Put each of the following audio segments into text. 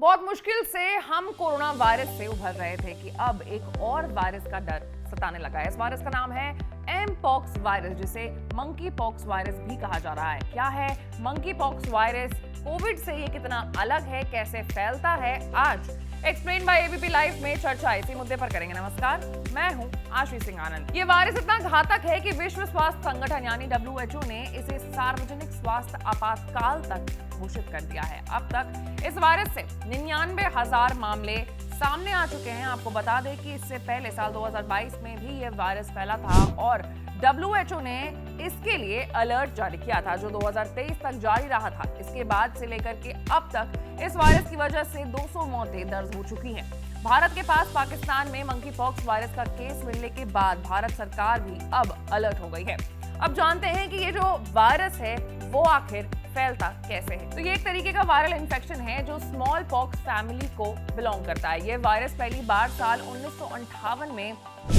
बहुत मुश्किल से हम कोरोना वायरस से उभर रहे थे कि अब एक और वायरस का डर सताने लगा है। इस वायरस का नाम है एम पॉक्स वायरस, जिसे मंकी पॉक्स वायरस भी कहा जा रहा है। क्या है मंकी पॉक्स वायरस, कोविड से ये कितना अलग है, कैसे फैलता है, आज एक्सप्लेन बाय एबीपी लाइव में चर्चा इसी मुद्दे पर करेंगे। नमस्कार, मैं हूं आशी सिंह आनंद। ये वायरस इतना घातक है कि विश्व स्वास्थ्य संगठन यानी WHO ने इसे सार्वजनिक स्वास्थ्य आपातकाल तक घोषित कर दिया है। अब तक इस वायरस से 99,000 मामले सामने आ चुके हैं। आपको बता दें कि इससे पहले साल 2022 में भी ये वायरस फैला था और WHO ने इसके लिए अलर्ट जारी किया था, जो 2023 तक जारी रहा था। इसके बाद से लेकर के अब तक इस वायरस की वजह से 200 मौतें दर्ज हो चुकी हैं। भारत के पास पाकिस्तान में मंकी पॉक्स वायरस का केस मिलने के बाद भारत सरकार भी अब अलर्ट हो गई है। अब जानते हैं कि ये जो वायरस है वो आखिर फैलता कैसे है। तो ये एक तरीके का वायरल इन्फेक्शन है जो स्मॉल पॉक्स फैमिली को बिलोंग करता है। ये वायरस पहली बार साल 1958 में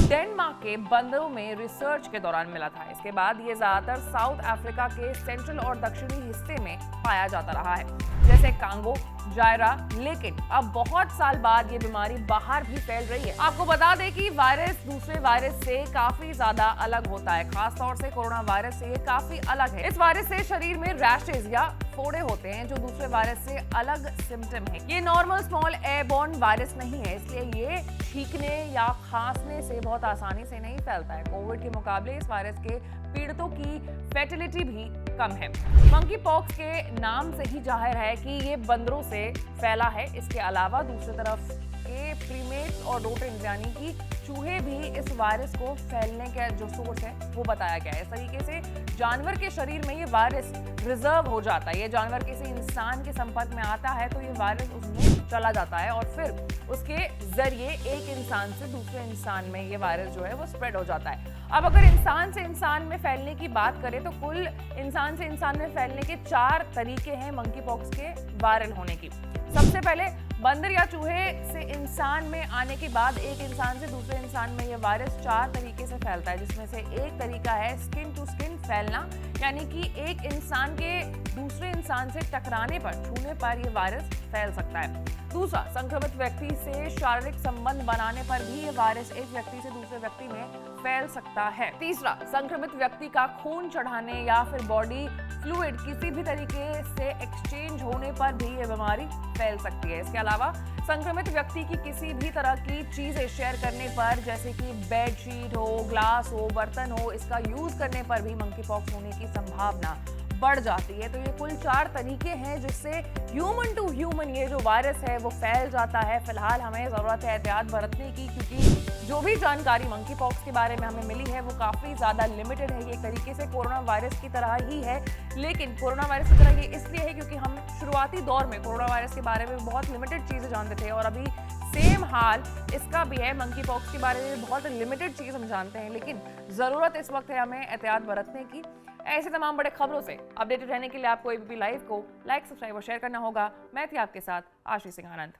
डेनमार्क के बंदरों में रिसर्च के दौरान मिला था। इसके बाद ये ज्यादातर साउथ अफ्रीका के सेंट्रल और दक्षिणी हिस्से में पाया जाता रहा है, जैसे कांगो, जायरा। लेकिन अब बहुत साल बाद ये बीमारी बाहर भी फैल रही है। आपको बता दें कि वायरस दूसरे वायरस से काफी ज्यादा अलग होता है, खास तौर से कोरोना वायरस से ये काफी अलग है। इस वायरस से शरीर में रैशेज या फोड़े होते हैं, जो दूसरे वायरस से अलग सिम्टम है। ये नॉर्मल स्मॉल एयरबोर्न वायरस नहीं है, इसलिए ये छींकने या खांसने से बहुत आसानी से नहीं फैलता है। कोविड के मुकाबले इस वायरस के पीड़ितों की फैटिलिटी भी कम है। मंकी पॉक्स के नाम से ही जाहिर है कि ये बंदरों से फैला है। इसके अलावा दूसरी तरफ के प्रीमेट्स और रोडेंट्स यानी कि चूहे भी इस वायरस को फैलने का जो सोर्स है वो बताया गया है। इस तरीके से जानवर के शरीर में ये वायरस रिजर्व हो जाता है। ये जानवर किसी इंसान के संपर्क में आता है तो ये वायरस उसमें चला जाता है और फिर उसके जरिए एक इंसान से दूसरे इंसान में ये वायरस जो है वो स्प्रेड हो जाता है। अब अगर इंसान से इंसान में फैलने की बात करें तो कुल इंसान से इंसान में फैलने के 4 तरीके हैं मंकी पॉक्स के वायरल होने की। सबसे पहले बंदर या चूहे से इंसान में आने के बाद एक इंसान से दूसरे इंसान में यह वायरस 4 तरीके से फैलता है, जिसमें से एक तरीका है स्किन टू स्किन फैलना, यानी कि एक इंसान के दूसरे इंसान से टकराने पर, छूने पर यह वायरस फैल सकता है। दूसरा, संक्रमित व्यक्ति से शारीरिक संबंध बनाने पर भी ये वायरस एक व्यक्ति से दूसरे व्यक्ति में फैल सकता है। तीसरा, संक्रमित व्यक्ति का खून चढ़ाने या फिर बॉडी फ्लूइड किसी भी तरीके से एक्सचेंज होने पर भी ये बीमारी फैल सकती है। इसके अलावा संक्रमित व्यक्ति की किसी भी तरह की चीजें शेयर करने पर, जैसे कि बेडशीट हो, ग्लास हो, बर्तन हो, इसका यूज करने पर भी मंकी पॉक्स होने की संभावना बढ़ जाती है। तो ये कुल 4 तरीके हैं जिससे ह्यूमन टू ह्यूमन ये जो वायरस है वो फैल जाता है। फिलहाल हमें जरूरत है एहतियात बरतने की, क्योंकि जो भी जानकारी मंकी पॉक्स के बारे में हमें मिली है वो काफी ज्यादा लिमिटेड है। ये एक तरीके से कोरोना वायरस की तरह ही है, लेकिन कोरोना वायरस की तरह ये इसलिए है क्योंकि हम शुरुआती दौर में कोरोना वायरस के बारे में बहुत लिमिटेड चीजें जानते थे और अभी सेम हाल इसका भी है। मंकी पॉक्स के बारे में बहुत लिमिटेड चीज हम जानते हैं, लेकिन जरूरत इस वक्त है हमें एहतियात बरतने की। ऐसे तमाम बड़े खबरों से अपडेटेड रहने के लिए आपको एबीपी लाइव को लाइक, सब्सक्राइब और शेयर करना होगा। मैं थी आपके साथ आशी सिंह आनंद।